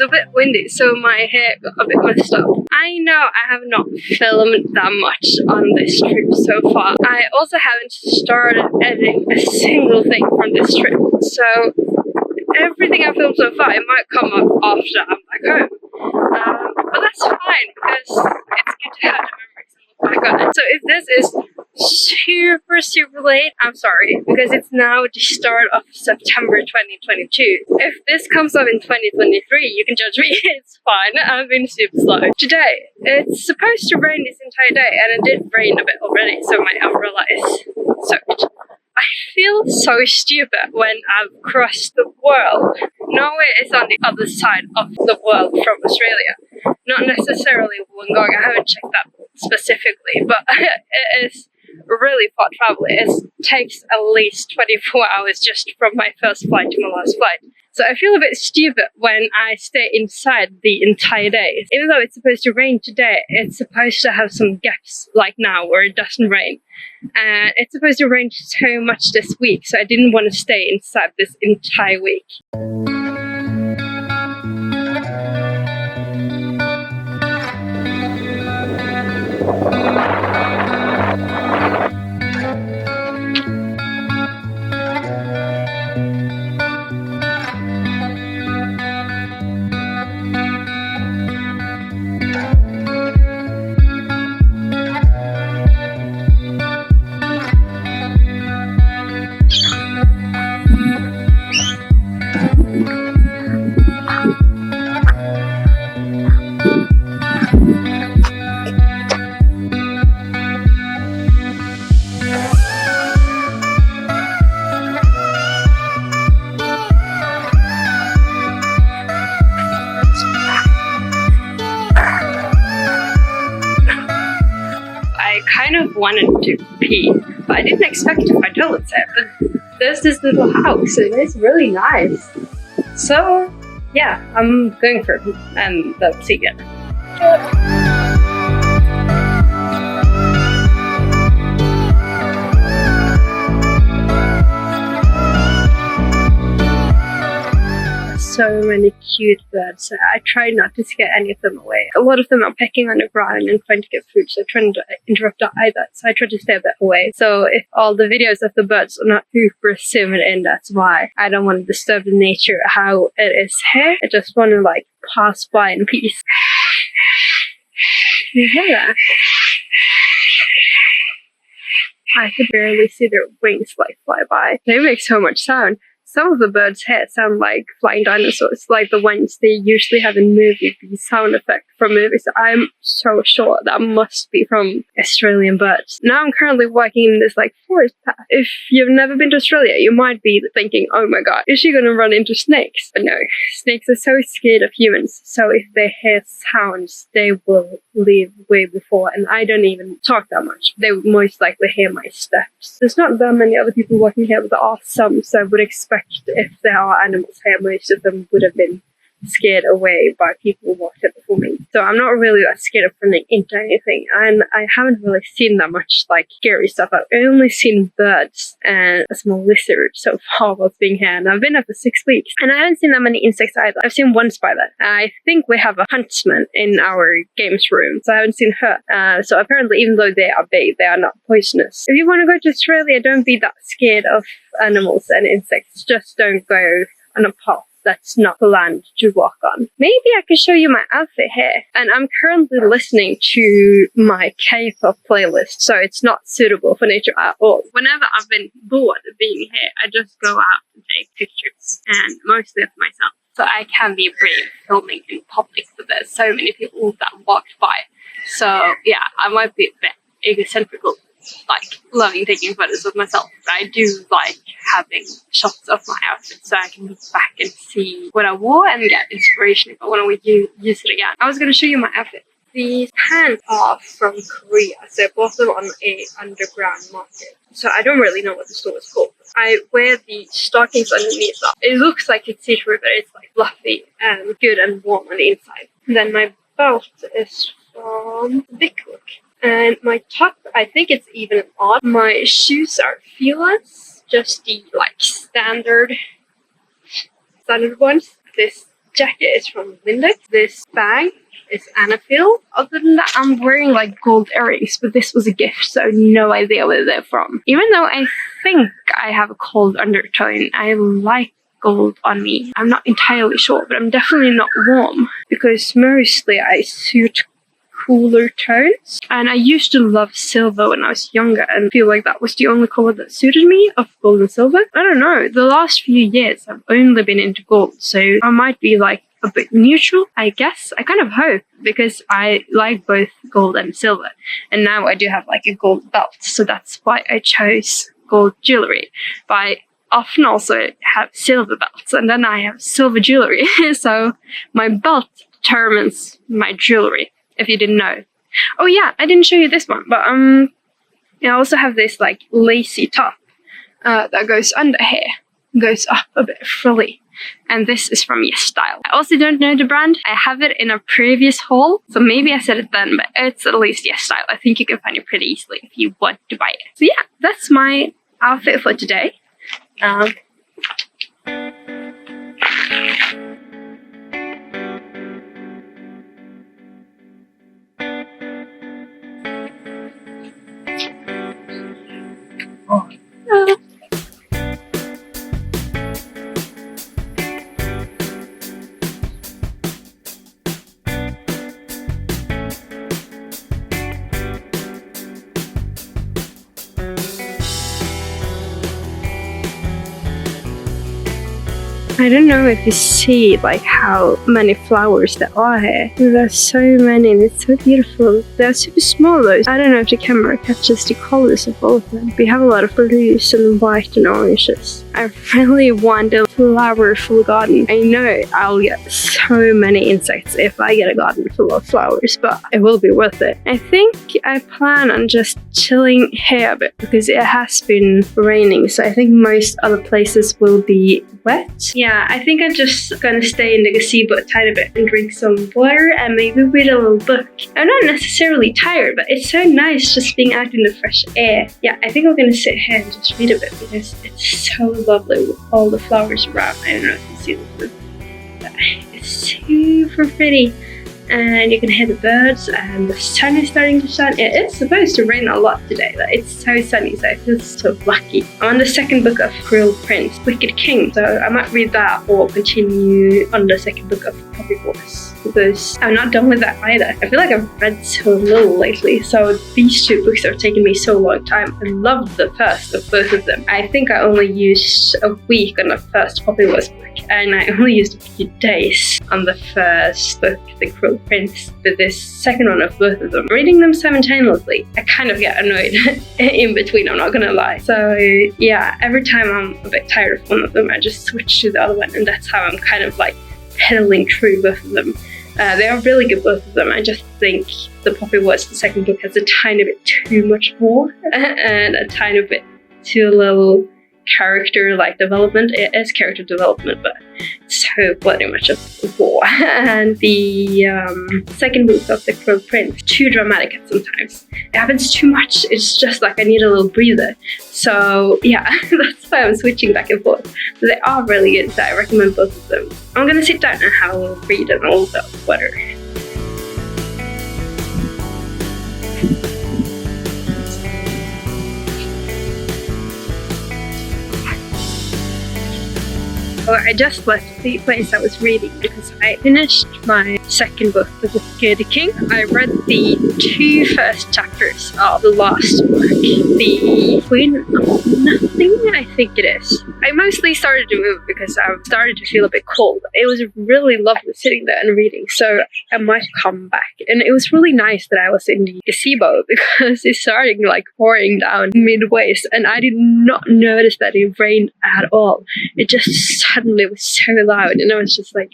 was a bit windy, so my hair got a bit messed up. I know I have not filmed that much on this trip so far. I also haven't started editing a single thing from this trip, so everything I filmed so far, it might come up after I'm back home. But that's fine, because it's good to have the memories and look back on it. So if this is super late, I'm sorry, because it's now the start of September 2022. If this comes up in 2023, you can judge me. It's fine. I've been super slow. Today, it's supposed to rain this entire day, and it did rain a bit already, so my umbrella is soaked. I feel so stupid when I've crossed the world. Norway is on the other side of the world from Australia. Not necessarily Wollongong, I haven't checked that specifically, but it is really far travel. It takes at least 24 hours just from my first flight to my last flight. So I feel a bit stupid when I stay inside the entire day. Even though it's supposed to rain today, it's supposed to have some gaps like now where it doesn't rain. And it's supposed to rain so much this week, so I didn't want to stay inside this entire week. I kind of wanted to pee, but I didn't expect to find toilets there. But there's this little house, and it's really nice. So, yeah, I'm going for it, and that's it again. So many cute birds. I try not to scare any of them away. A lot of them are pecking on the ground and trying to get food, so I try not to interrupt that either. So I try to stay a bit away. So if all the videos of the birds are not super zoomed in, that's why. I don't want to disturb the nature how it is here. I just want to like pass by in peace. Can you hear that? I could barely see their wings like fly by. They make so much sound. Some of the birds here sound like flying dinosaurs, like the ones they usually have in movies, the sound effect from movies. I'm so sure that must be from Australian birds. Now I'm currently walking in this like forest path. If you've never been to Australia, you might be thinking, oh my god, is she gonna run into snakes? But no, snakes are so scared of humans, so if they hear sounds, they will leave way before, and I don't even talk that much. They would most likely hear my steps. There's not that many other people walking here, but there are some, so I would expect if there are animals here, most of them would have been scared away by people who walked here before me. So I'm not really that scared of running into anything, and I haven't really seen that much like scary stuff. I've only seen birds and a small lizard so far while being here, and I've been here for 6 weeks, and I haven't seen that many insects either. I've seen one spider. I think we have a huntsman in our games room, so I haven't seen her. So apparently, even though they are big, they are not poisonous. If you want to go to Australia, don't be that scared of animals and insects. Just don't go on a path that's not the land to walk on. Maybe I can show you my outfit here. And I'm currently listening to my K-pop playlist, so it's not suitable for nature at all. Whenever I've been bored of being here, I just go out and take pictures, and mostly of myself. So I can be brave filming in public, but there's so many people that walked by. So yeah, I might be a bit egocentric, like loving taking photos of myself, but I do like having shots of my outfit so I can look back and see what I wore and get inspiration if I want to use it again. I was going to show you my outfit. These pants are from Korea, so I bought them on a underground market. So I don't really know what the store is called. I wear the stockings underneath that. It looks like it's see-through, but it's like fluffy and good and warm on the inside. And then my belt is from Big Look. And my top, I think it's even odd. My shoes are Fila's, just the like standard ones. This jacket is from Lindex. This bag is Anapil. Other than that, I'm wearing like gold earrings, but this was a gift, so no idea where they're from. Even though I think I have a cold undertone, I like gold on me. I'm not entirely sure, but I'm definitely not warm because mostly I suit cooler tones. And I used to love silver when I was younger and feel like that was the only color that suited me of gold and silver. I don't know. The last few years I've only been into gold, so I might be like a bit neutral, I guess. I kind of hope, because I like both gold and silver. And now I do have like a gold belt, so that's why I chose gold jewelry. But I often also have silver belts, and then I have silver jewelry. So my belt determines my jewelry, if you didn't know. Oh yeah, I didn't show you this one, but I also have this like lacy top that goes under here, goes up a bit frilly. And this is from YesStyle. I also don't know the brand. I have it in a previous haul, so maybe I said it then, but it's at least YesStyle. I think you can find it pretty easily if you want to buy it. So yeah, that's my outfit for today. I don't know if you see like how many flowers there are here. There's so many and it's so beautiful. They're super small though. I don't know if the camera catches the colors of all of them. We have a lot of blues and white and oranges. I really want a flower-full garden. I know I'll get so many insects if I get a garden full of flowers, but it will be worth it. I think I plan on just chilling here a bit because it has been raining, so I think most other places will be wet. Yeah, I think I'm just gonna stay in the gazebo a tiny bit and drink some water and maybe read a little book. I'm not necessarily tired, but it's so nice just being out in the fresh air. Yeah, I think I'm gonna sit here and just read a bit because it's so lovely with all the flowers around. I don't know if you see this, but it's super pretty. And you can hear the birds and the sun is starting to shine. It is supposed to rain a lot today, but it's so sunny, so I feel so lucky. I'm on the second book of Cruel Prince, Wicked King, so I might read that or continue on the second book of Poppy Wars, because I'm not done with that either. I feel like I've read so little lately, so these two books have taken me so long time. I love the first of both of them. I think I only used a week on the first Poppy Wars book, and I only used a few days on the first book, The Cruel Prince, but this second one of both of them. Reading them simultaneously, I kind of get annoyed in between, I'm not gonna lie. So yeah, every time I'm a bit tired of one of them, I just switch to the other one, and that's how I'm kind of like pedaling through both of them. They are really good, both of them. I just think the Poppy Wars, the second book, has a tiny bit too much more and a tiny bit too little character like development. It is character development, but so bloody much of war. And the second book of The Cruel Prince, too dramatic at sometimes. It happens too much. It's just like I need a little breather. So yeah, that's why I'm switching back and forth. But they are really good, so I recommend both of them. I'm gonna sit down and have a read and all the water. I just left the place I was reading because I finished my second book, The Wicked King. I read the two first chapters of the last book, The Queen of Nothing, I think it is. I mostly started to move because I started to feel a bit cold. It was really lovely sitting there and reading, so I might come back. And it was really nice that I was in the gazebo because it started like pouring down midways, and I did not notice that it rained at all. It just suddenly was so loud, and I was just like,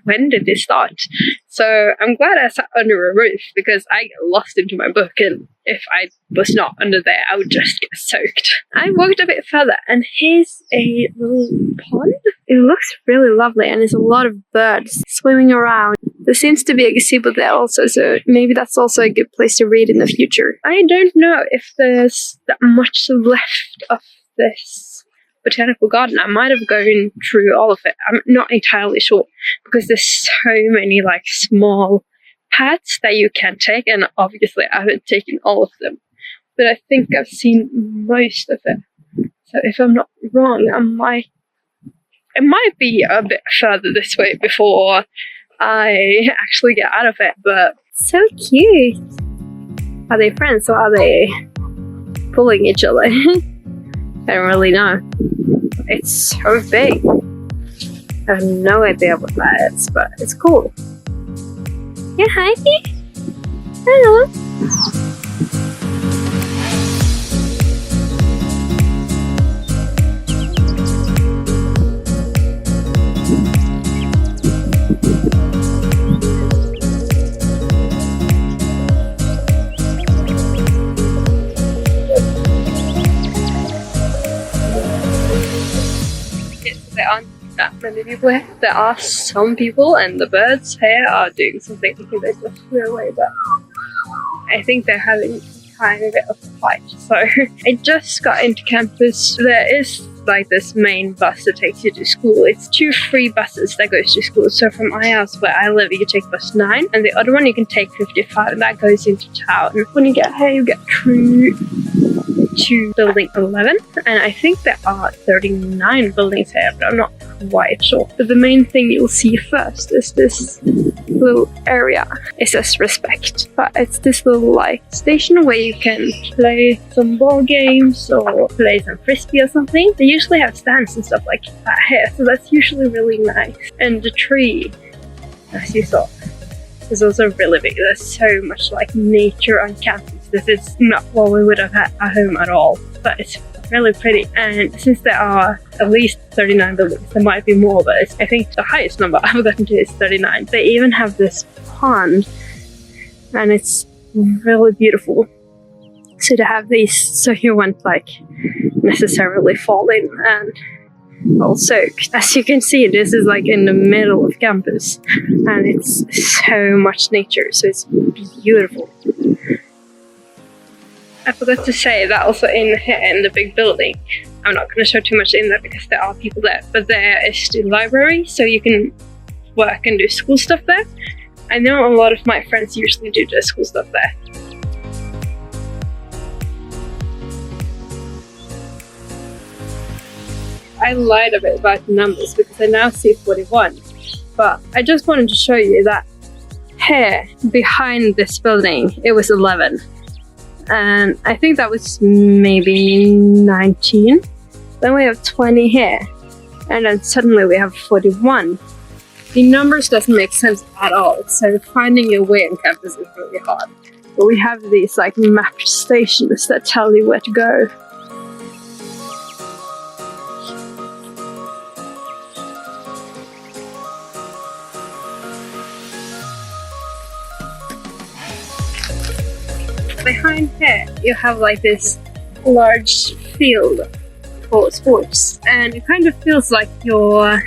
when did this start? So I'm glad I sat under a roof because I get lost into my book, and if I was not under there, I would just get soaked. I walked a bit further, and here's a little pond. It looks really lovely, and there's a lot of birds swimming around. There seems to be a gazebo there also, so maybe that's also a good place to read in the future. I don't know if there's that much left of this botanical garden. I might have gone through all of it. I'm not entirely sure because there's so many like small paths that you can take, and obviously I haven't taken all of them. But I think I've seen most of it. So if I'm not wrong, it might be a bit further this way before I actually get out of it. But so cute. Are they friends or are they pulling each other? I don't really know. It's so big. I have no idea what that is, but it's cool. Yeah, hi. Hello. There aren't that many people here. There are some people, and the birds here are doing something because they just flew away, but I think they're having kind of a bit of a fight. So I just got into campus. There is like this main bus that takes you to school. It's 2 free buses that goes to school. So from my house where I live, you can take bus 9, and the other one you can take 55, and that goes into town. When you get here, you get through to building 11, and I think there are 39 buildings here, but I'm not quite sure. But the main thing you'll see first is this little area. It says respect, but it's this little like station where you can play some ball games or play some frisbee or something. They usually have stands and stuff like that here, so that's usually really nice. And the tree, as you saw, is also really big. There's so much like nature on campus. This is not what we would have had at home at all, but it's really pretty. And since there are at least 39 buildings, there might be more, but I think the highest number I've gotten to is 39. They even have this pond, and it's really beautiful. So to have these, so you won't like necessarily fall in and all soaked. As you can see, this is like in the middle of campus, and it's so much nature, so it's beautiful. I forgot to say that also in here in the big building, I'm not going to show too much in there because there are people there, but there is the library, so you can work and do school stuff there. I know a lot of my friends usually do their school stuff there. I lied a bit about the numbers because I now see 41, but I just wanted to show you that here behind this building it was 11. And I think that was maybe 19. Then we have 20 here, and then suddenly we have 41. The numbers doesn't make sense at all, so finding your way on campus is really hard. But we have these like mapped stations that tell you where to go. Behind here, you have like this large field for sports, and it kind of feels like you're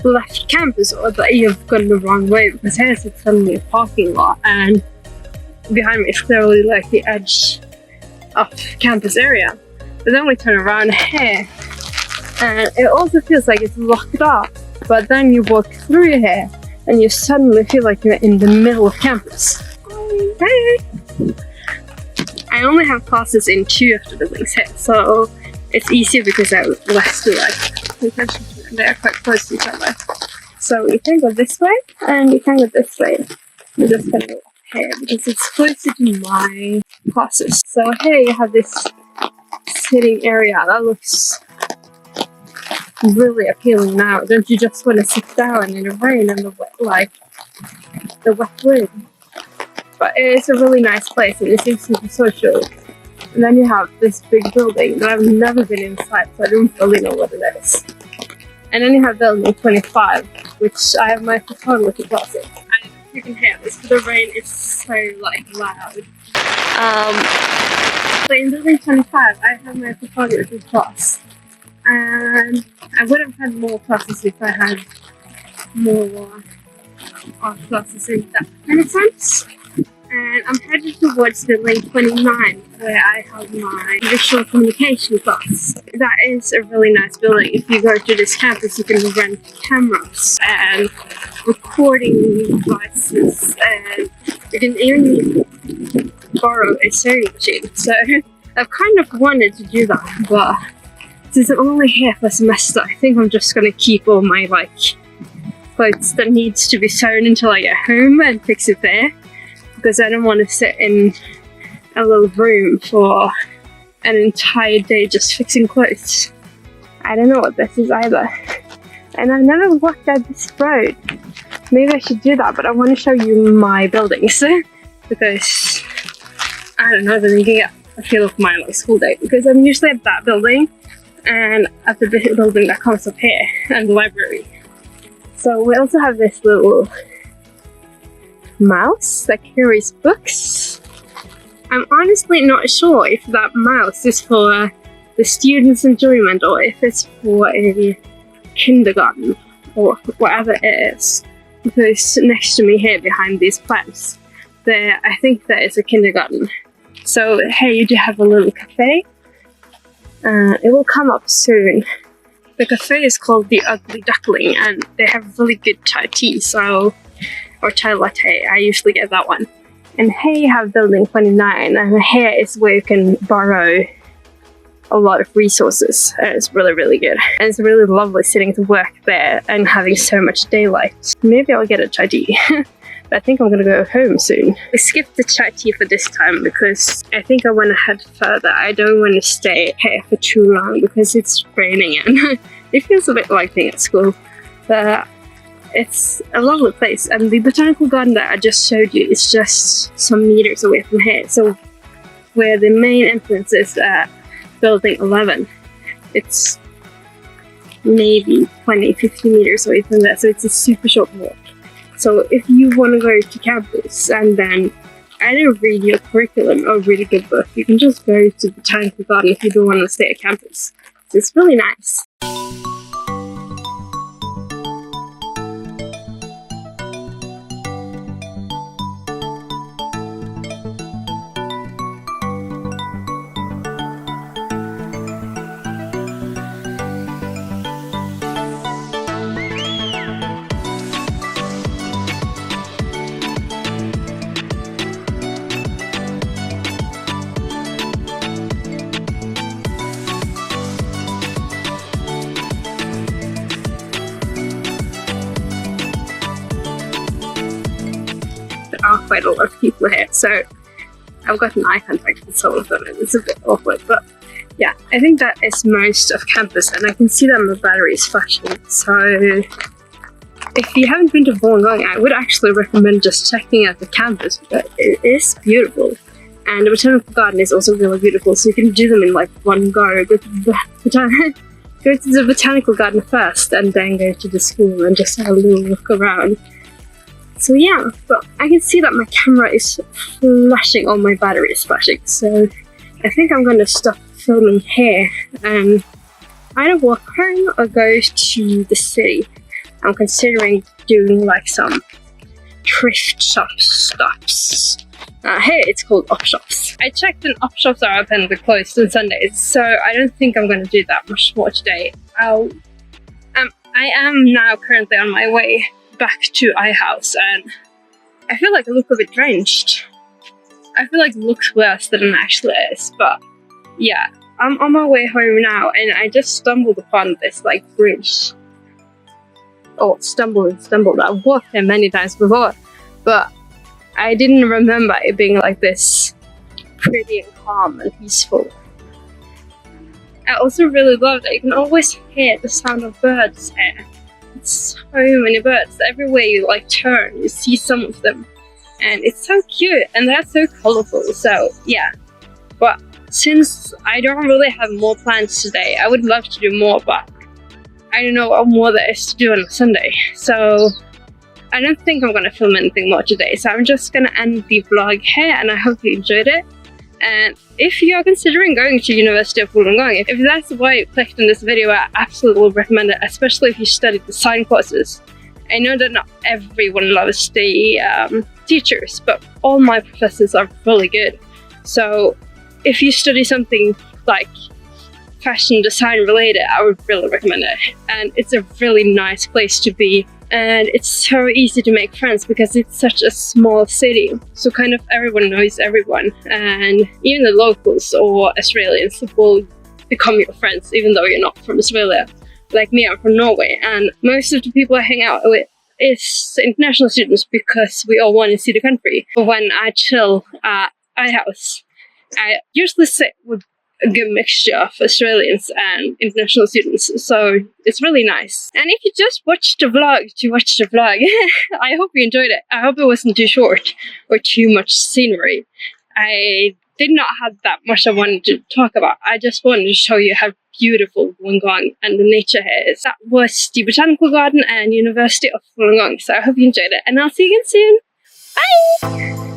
left campus or that you've gone the wrong way, because here's suddenly a parking lot, and behind me is clearly like the edge of campus area. But then we turn around here, and it also feels like it's locked up, but then you walk through here, and you suddenly feel like you're in the middle of campus. Hey! I only have classes in 2 of the buildings here, so it's easier because I have less to like pay attention to them. They're quite close to each other. So you can go this way, and you can go this way. I'm just gonna go up here because it's closer to my classes. So here you have this sitting area that looks really appealing now. Don't you just want to sit down in the rain and the wet, like the wet wind? But it's a really nice place, and it seems super social. And then you have this big building that I've never been inside, so I don't really know what it is. And then you have building 25, which I have my photography class in. I don't know if you can hear this, but the rain is so like loud. So in building 25, I have my photography class, and I would have had more classes if I had more art classes in that kind of sense. And I'm headed towards building 29, where I have my visual communication class. That is a really nice building. If you go to this campus, you can rent cameras and recording devices, and you can even borrow a sewing machine. So I've kind of wanted to do that, but since I'm only here for a semester, I think I'm just gonna keep all my clothes that needs to be sewn until I get home and fix it there, because I don't want to sit in a little room for an entire day just fixing clothes. I don't know what this is either, and I've never walked down this road. Maybe I should do that, but I want to show you my buildings because I don't know, then you can get a feel of my school day, because I'm usually at that building and at the building that comes up here and the library. So we also have this little mouse that carries books. I'm honestly not sure if that mouse is for the students' enjoyment or if it's for a kindergarten or whatever it is. Because next to me here, behind these plants, I think there is a kindergarten. So here you do have a little cafe. It will come up soon. The cafe is called The Ugly Duckling, and they have really good chai tea, or chai latte. I usually get that one. And here you have building 29, and here is where you can borrow a lot of resources, and it's really, really good. And it's really lovely sitting to work there and having so much daylight. Maybe I'll get a chai tea. But I think I'm gonna go home soon. I skipped the chai tea for this time because I think I want to head further. I don't want to stay here for too long because it's raining and it feels a bit like being at school. But it's a lovely place, and the botanical garden that I just showed you is just some meters away from here. So where the main entrance is at building 11, it's maybe 20-50 meters away from there, so it's a super short walk. So if you want to go to campus and then either read your curriculum or read a good book, you can just go to the botanical garden if you don't want to stay at campus. So it's really nice. There are quite a lot of people here, so I've got an eye contact with some of them and it's a bit awkward, but yeah, I think that is most of campus, and I can see that my battery is flashing. So if you haven't been to Wollongong, I would actually recommend just checking out the campus, but it is beautiful. And the botanical garden is also really beautiful, so you can do them in one go. Go to the botanical garden first and then go to the school and just have a little look around. So yeah, but I can see that my camera is flashing or my battery is flashing, so I think I'm going to stop filming here and either walk home or go to the city. I'm considering doing some thrift shop stops. Here it's called op shops. I checked and op shops are open but closed on Sundays, so I don't think I'm going to do that much more today. I am now currently on my way back to iHouse, and I feel like I look a bit drenched. I feel like it looks worse than it actually is, but yeah, I'm on my way home now, and I just stumbled upon this bridge. Oh, stumbled. I've walked there many times before, but I didn't remember it being like this pretty and calm and peaceful. I also really love that you can always hear the sound of birds here. So many birds. Everywhere you turn, you see some of them, and it's so cute and they're so colorful. So yeah, but since I don't really have more plans today, I would love to do more, but I don't know what more there is to do on a Sunday. So I don't think I'm gonna film anything more today. So I'm just gonna end the vlog here, and I hope you enjoyed it. And if you are considering going to University of Wollongong, if that's why you clicked on this video, I absolutely recommend it, especially if you study design courses. I know that not everyone loves the teachers, but all my professors are really good. So if you study something like fashion design related, I would really recommend it. And it's a really nice place to be. And it's so easy to make friends because it's such a small city. So kind of everyone knows everyone. And even the locals or Australians will become your friends, even though you're not from Australia. Like me, I'm from Norway. And most of the people I hang out with is international students because we all want to see the country. But when I chill at iHouse, I usually sit with a good mixture of Australians and international students, so it's really nice. And if you just watched the vlog to watch the vlog, I hope you enjoyed it. I hope it wasn't too short or too much scenery. I did not have that much I wanted to talk about. I just wanted to show you how beautiful Wollongong and the nature here is. That was the Botanical Garden and University of Wollongong, so I hope you enjoyed it, and I'll see you again soon. Bye!